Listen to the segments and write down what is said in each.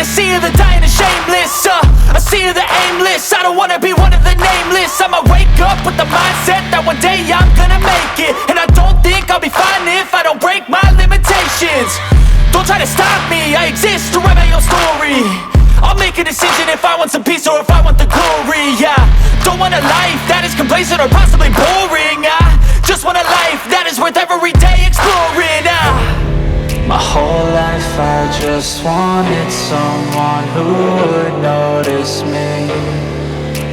a sea of the dying and shameless, a sea of the aimless. I don't wanna be one of the nameless. I'ma wake up with the mindset that one day I'm gonna make it. And I don't think I'll be fine if I don't break my limitations. Don't try to stop me, I exist to write my own story. I'll make a decision if I want some peace or if I want the glory. Yeah, don't want a life that is complacent or possibly boring. I just want a life that is worth every day exploring. My whole life I just wanted someone who would notice me.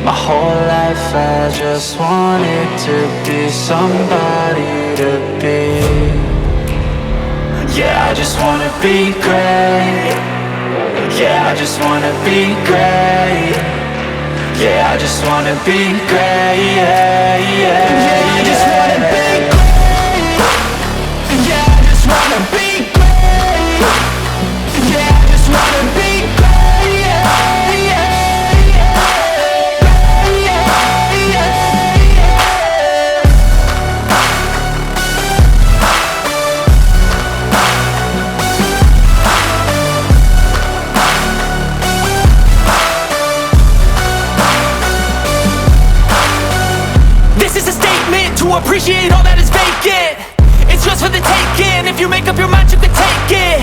My whole life I just wanted to be somebody to be. Yeah, I just wanna be great. Yeah, I just wanna be great. Yeah, I just wanna be great. Yeah, I just wanna be great. Yeah, I just wanna be great. Yeah, I just wanna be great. Yeah, to appreciate all that is vacant. It's just for the taking. If you make up your mind, you can take it.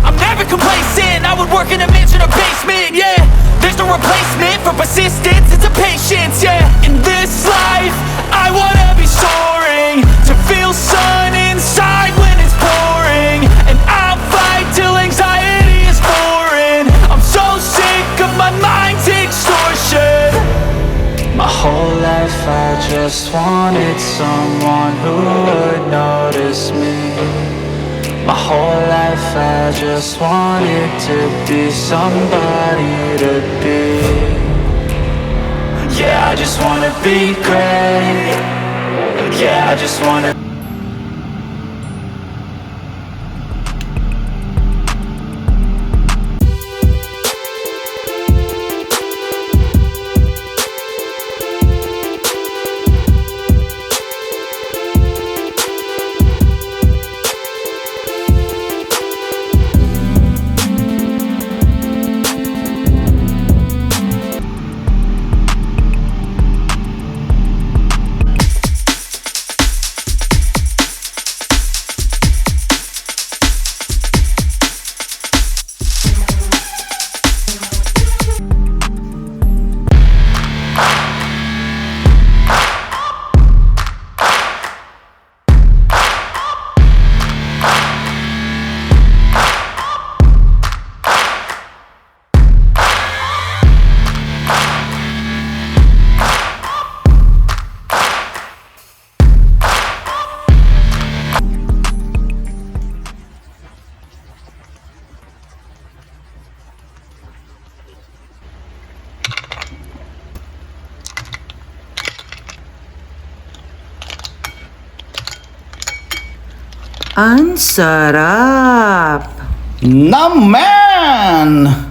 I'm never complacent. I would work in a mansion or basement. Yeah, there's no replacement for persistence. It's a patience. Yeah, in this life I wanna be soaring, to feel sun inside when it's pouring. And I'll fight till anxiety is foreign. I'm so sick of my mind's extortion. my whole life I just wanted someone who would notice me. My whole life I just wanted to be somebody to be. Yeah, I just wanna be great. Yeah, I just wanna. Ang sarap! Naman!